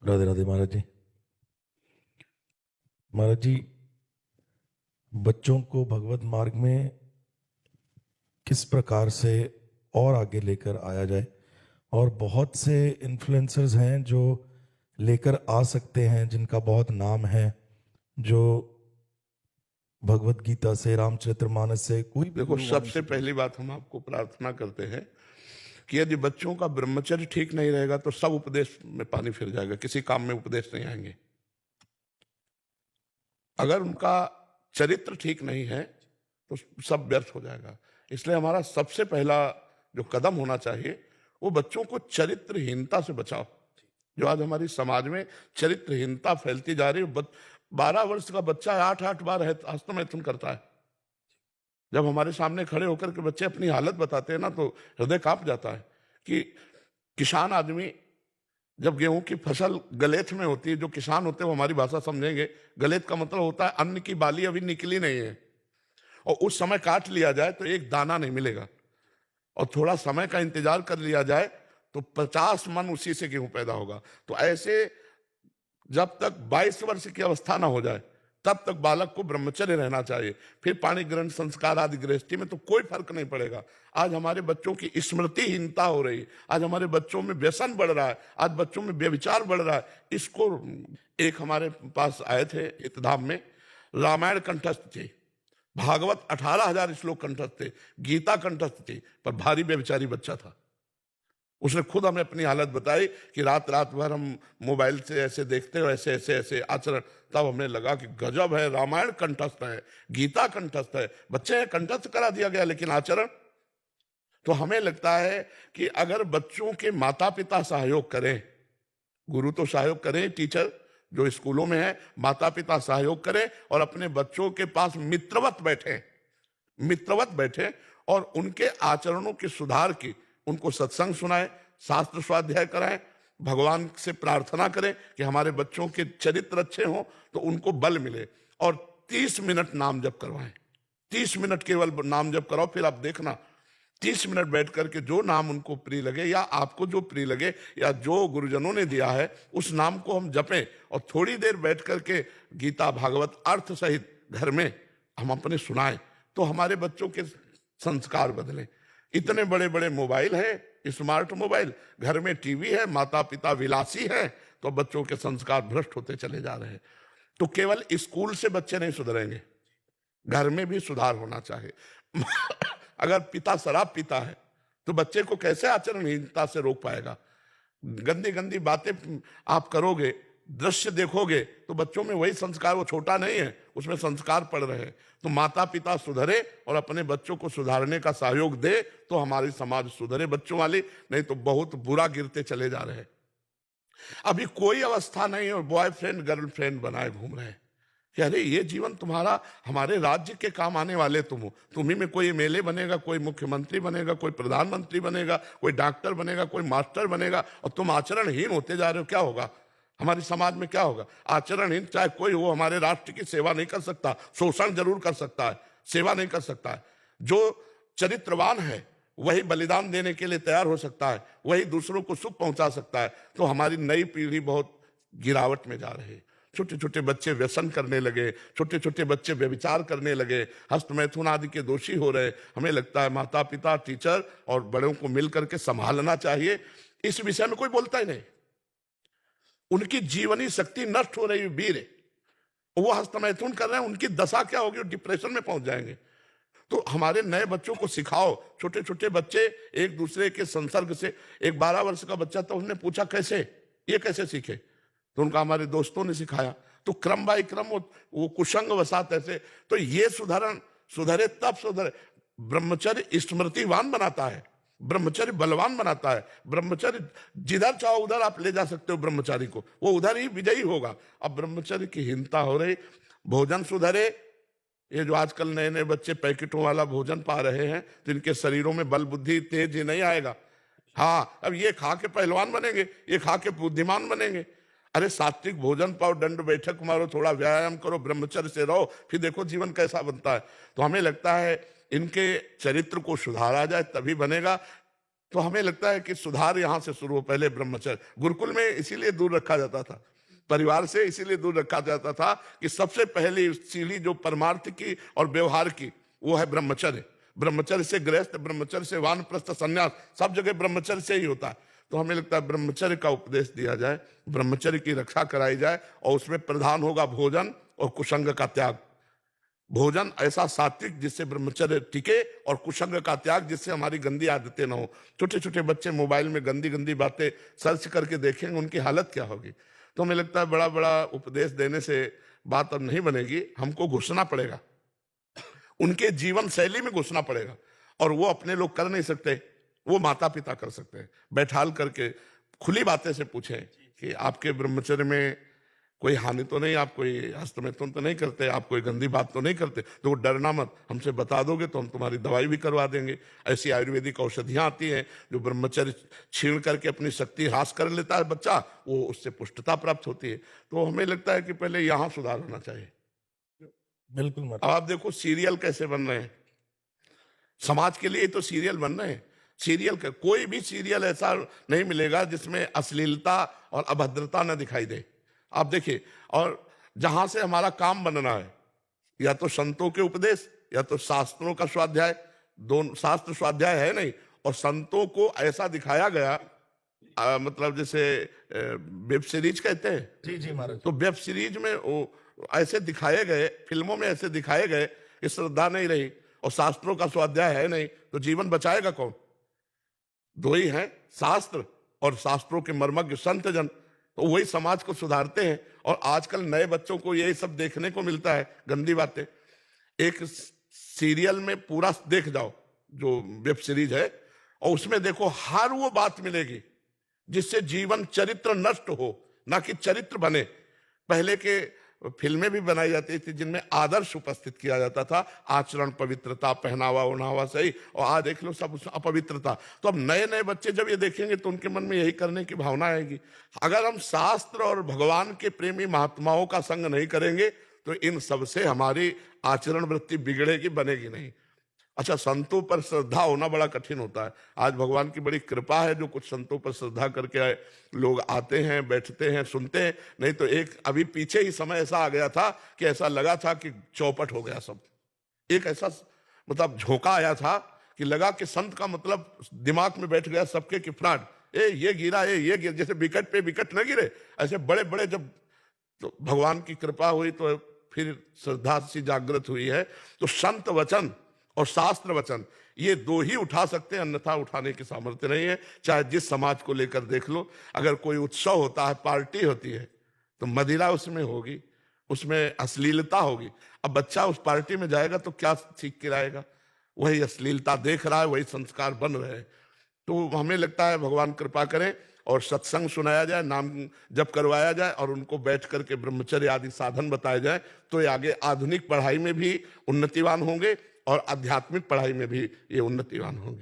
राधे राधे महाराज जी। महाराज जी, बच्चों को भगवत मार्ग में किस प्रकार से और आगे लेकर आया जाए। और बहुत से इन्फ्लुएंसर्स हैं जो लेकर आ सकते हैं, जिनका बहुत नाम है, जो भगवत गीता से, रामचरितमानस से, कोई भी देखो, गुरु वाणी सबसे से पहली बात हम आपको प्रार्थना करते हैं कि यदि बच्चों का ब्रह्मचर्य ठीक नहीं रहेगा तो सब उपदेश में पानी फिर जाएगा, किसी काम में उपदेश नहीं आएंगे। अगर उनका चरित्र ठीक नहीं है तो सब व्यर्थ हो जाएगा। इसलिए हमारा सबसे पहला जो कदम होना चाहिए वो बच्चों को चरित्रहीनता से बचाओ। जो आज हमारी समाज में चरित्रहीनता फैलती जा रही है। 12 वर्ष का बच्चा 8 बार हस्तमैथुन करता है। जब हमारे सामने खड़े होकर के बच्चे अपनी हालत बताते हैं ना तो हृदय कांप जाता है कि किसान आदमी जब गेहूं की फसल गलेथ में होती है, जो किसान होते हैं वो हमारी भाषा समझेंगे, गलेथ का मतलब होता है अन्न की बाली अभी निकली नहीं है और उस समय काट लिया जाए तो एक दाना नहीं मिलेगा, और थोड़ा समय का इंतजार कर लिया जाए तो 50 मन उसी से गेहूं पैदा होगा। तो ऐसे जब तक 22 वर्ष की अवस्था ना हो जाए तब तक बालक को ब्रह्मचर्य रहना चाहिए। फिर पाणी ग्रहण, संस्कार आदि गृहस्थी में तो कोई फर्क नहीं पड़ेगा। आज हमारे बच्चों की स्मृतिहीनता हो रही है, आज हमारे बच्चों में व्यसन बढ़ रहा है, आज बच्चों में व्यभिचार बढ़ रहा है। इसको एक हमारे पास आए थे इतधाम में, रामायण कंठस्थ थे, भागवत 18,000 श्लोक कंठस्थ थे, गीता कंठस्थ थी, पर भारी व्यभिचारी बच्चा था। उसने खुद हमें अपनी हालत बताई कि रात रात भर हम मोबाइल से ऐसे देखते हो, ऐसे ऐसे ऐसे आचरण। तब हमें लगा कि गजब है, रामायण कंठस्थ है, गीता कंठस्थ है, बच्चे कंठस्थ करा दिया गया, लेकिन आचरण। तो हमें लगता है कि अगर बच्चों के माता पिता सहयोग करें, गुरु तो सहयोग करें, टीचर जो स्कूलों में है, माता पिता सहयोग करें और अपने बच्चों के पास मित्रवत बैठे और उनके आचरणों के सुधार की उनको सत्संग सुनाएं, शास्त्र स्वाध्याय कराएं, भगवान से प्रार्थना करें कि हमारे बच्चों के चरित्र अच्छे हों तो उनको बल मिले। और 30 मिनट नाम जप करवाएं, 30 मिनट केवल नाम जप कराओ। फिर आप देखना 30 मिनट बैठ करके जो नाम उनको प्रिय लगे या आपको जो प्रिय लगे या जो गुरुजनों ने दिया है उस नाम को हम जपें और थोड़ी देर बैठ करके गीता भागवत अर्थ सहित घर में हम अपने सुनाएं, तो हमारे बच्चों के संस्कार बदलें। इतने बड़े बड़े मोबाइल है, स्मार्ट मोबाइल, घर में टीवी है, माता पिता विलासी है, तो बच्चों के संस्कार भ्रष्ट होते चले जा रहे हैं। तो केवल स्कूल से बच्चे नहीं सुधरेंगे, घर में भी सुधार होना चाहिए। अगर पिता शराब पीता है तो बच्चे को कैसे आचरणहीनता से रोक पाएगा? गंदी गंदी बातें आप करोगे, दृश्य देखोगे तो बच्चों में वही संस्कार, वो छोटा नहीं है, उसमें संस्कार पड़ रहे हैं। तो माता पिता सुधरे और अपने बच्चों को सुधारने का सहयोग दे तो हमारी समाज सुधरे बच्चों वाली, नहीं तो बहुत बुरा गिरते चले जा रहे हैं। अभी कोई अवस्था नहीं और बॉयफ्रेंड गर्लफ्रेंड बनाए घूम रहे हैं कि अरे ये जीवन तुम्हारा, हमारे राज्य के काम आने वाले तुम हो, तुम्ही में कोई एमएलए बनेगा, कोई मुख्यमंत्री बनेगा, कोई प्रधानमंत्री बनेगा, कोई डॉक्टर बनेगा, कोई मास्टर बनेगा, और तुम आचरणहीन होते जा रहे हो। क्या होगा हमारी समाज में? क्या होगा? आचरणहीन चाहे कोई हो, हमारे राष्ट्र की सेवा नहीं कर सकता, शोषण जरूर कर सकता है, सेवा नहीं कर सकता है। जो चरित्रवान है वही बलिदान देने के लिए तैयार हो सकता है, वही दूसरों को सुख पहुंचा सकता है। तो हमारी नई पीढ़ी बहुत गिरावट में जा रही है। छोटे छोटे बच्चे व्यसन करने लगे, छोटे छोटे बच्चे व्यभिचार करने लगे, हस्तमैथुन आदि के दोषी हो रहे। हमें लगता है माता पिता, टीचर और बड़ों को मिलकर के संभालना चाहिए। इस विषय में कोई बोलता ही नहीं। उनकी जीवनी शक्ति नष्ट हो रही है, वीर है, वो हस्तमैथुन कर रहे हैं, उनकी दशा क्या होगी? डिप्रेशन में पहुंच जाएंगे। तो हमारे नए बच्चों को सिखाओ। छोटे छोटे बच्चे एक दूसरे के संसर्ग से, एक 12 वर्ष का बच्चा तो उन्होंने पूछा कैसे, ये कैसे सीखे? तो उनका हमारे दोस्तों ने सिखाया। तो क्रम बाई क्रम वो कुसंग वसात ऐसे। तो ये सुधरे तब सुधरे। ब्रह्मचर्य स्मृतिवान बनाता है, ब्रह्मचर्य बलवान बनाता है। ब्रह्मचर्य जिधर चाहो उधर आप ले जा सकते हो ब्रह्मचारी को, वो उधर ही विजयी होगा। अब ब्रह्मचर्य की हीनता हो रही, भोजन सुधरे। ये जो आजकल नए नए बच्चे पैकेटों वाला भोजन पा रहे हैं तो इनके शरीरों में बल बुद्धि तेज ही नहीं आएगा। हाँ, अब ये खा के पहलवान बनेंगे, ये खा के बुद्धिमान बनेंगे। अरे सात्विक भोजन पाओ, दंड बैठक मारो, थोड़ा व्यायाम करो, ब्रह्मचर्य से रहो, फिर देखो जीवन कैसा बनता है। तो हमें लगता है इनके चरित्र को सुधारा जाए तभी बनेगा। तो हमें लगता है कि सुधार यहाँ से शुरू हो। पहले ब्रह्मचर्य गुरुकुल में इसीलिए दूर रखा जाता था, परिवार से इसीलिए दूर रखा जाता था कि सबसे पहली सीढ़ी जो परमार्थ की और व्यवहार की वो है ब्रह्मचर्य। ब्रह्मचर्य से गृहस्थ, ब्रह्मचर्य से वानप्रस्थ, संन्यास, सब जगह ब्रह्मचर्य से ही होता है। तो हमें लगता है ब्रह्मचर्य का उपदेश दिया जाए, ब्रह्मचर्य की रक्षा कराई जाए, और उसमें प्रधान होगा भोजन और कुसंग का त्याग। भोजन ऐसा सात्विक जिससे ब्रह्मचर्य टिके, और कुसंग का त्याग जिससे हमारी गंदी आदतें ना हो। छोटे छोटे बच्चे मोबाइल में गंदी गंदी बातें सर्च करके देखेंगे, उनकी हालत क्या होगी। तो हमें लगता है बड़ा बड़ा उपदेश देने से बात अब नहीं बनेगी, हमको घुसना पड़ेगा, उनके जीवन शैली में घुसना पड़ेगा। और वो अपने लोग कर नहीं सकते, वो माता पिता कर सकते हैं। बैठाल करके खुली बातें से पूछें कि आपके ब्रह्मचर्य में कोई हानि तो नहीं, आप कोई हस्तमैथुन तो नहीं करते, आप कोई गंदी बात तो नहीं करते, तो वो डरना मत, हमसे बता दोगे तो हम तुम्हारी दवाई भी करवा देंगे। ऐसी आयुर्वेदिक औषधियां आती हैं जो ब्रह्मचर्य छीण करके अपनी शक्ति ह्रास कर लेता है बच्चा, वो उससे पुष्टता प्राप्त होती है। तो हमें लगता है कि पहले यहाँ सुधार होना चाहिए। बिल्कुल अब मतलब आप देखो सीरियल कैसे बन रहे हैं, समाज के लिए तो सीरियल बन रहे हैं। सीरियल का कोई भी सीरियल ऐसा नहीं मिलेगा जिसमें अश्लीलता और अभद्रता न दिखाई दे। आप देखिए, और जहां से हमारा काम बनना है, या तो संतों के उपदेश या तो शास्त्रों का स्वाध्याय। दोनों शास्त्र स्वाध्याय है नहीं, और संतों को ऐसा दिखाया गया, मतलब जैसे वेब सीरीज कहते हैं, जी जी महाराज। तो वेब सीरीज में वो ऐसे दिखाए गए, फिल्मों में ऐसे दिखाए गए कि श्रद्धा नहीं रही, और शास्त्रों का स्वाध्याय है नहीं, तो जीवन बचाएगा कौन। दो ही हैं, शास्त्र और शास्त्रों के मर्मज्ञ संत जन, तो वही समाज को सुधारते हैं। और आजकल नए बच्चों को यही सब देखने को मिलता है, गंदी बातें। एक सीरियल में पूरा देख जाओ जो वेब सीरीज है, और उसमें देखो हर वो बात मिलेगी जिससे जीवन चरित्र नष्ट हो, ना कि चरित्र बने। पहले के फिल्में भी बनाई जाती थी जिनमें आदर्श उपस्थित किया जाता था, आचरण, पवित्रता, पहनावा उन्हावा सही, और आज देख लो सब अपवित्रता। तो अब नए नए बच्चे जब ये देखेंगे तो उनके मन में यही करने की भावना आएगी। अगर हम शास्त्र और भगवान के प्रेमी महात्माओं का संग नहीं करेंगे तो इन सबसे हमारी आचरण वृत्ति बिगड़ेगी, बनेगी नहीं। अच्छा, संतों पर श्रद्धा होना बड़ा कठिन होता है। आज भगवान की बड़ी कृपा है जो कुछ संतों पर श्रद्धा करके लोग आते हैं, बैठते हैं, सुनते हैं। नहीं तो एक अभी पीछे ही समय ऐसा आ गया था कि ऐसा लगा था कि चौपट हो गया सब। एक ऐसा मतलब झोंका आया था कि लगा कि संत का मतलब दिमाग में बैठ गया सबके कि फ्रॉड, ये गिरा, ये गिर, जैसे विकेट पे विकेट न गिरे, ऐसे बड़े बड़े। जब तो भगवान की कृपा हुई तो फिर श्रद्धा सी जागृत हुई है। तो संत वचन और शास्त्र वचन ये दो ही उठा सकते हैं, अन्यथा उठाने की सामर्थ्य नहीं है। चाहे जिस समाज को लेकर देख लो, अगर कोई उत्सव होता है, पार्टी होती है, तो मदिरा उसमें होगी, उसमें अश्लीलता होगी। अब बच्चा उस पार्टी में जाएगा तो क्या सीख के आएगा, वही अश्लीलता देख रहा है, वही संस्कार बन रहे हैं। तो हमें लगता है भगवान कृपा करें और सत्संग सुनाया जाए, नाम जप करवाया जाए, और उनको बैठ करके ब्रह्मचर्य आदि साधन बताए जाए, तो ये आगे आधुनिक पढ़ाई में भी उन्नतिवान होंगे और आध्यात्मिक पढ़ाई में भी ये उन्नतिवान होंगे।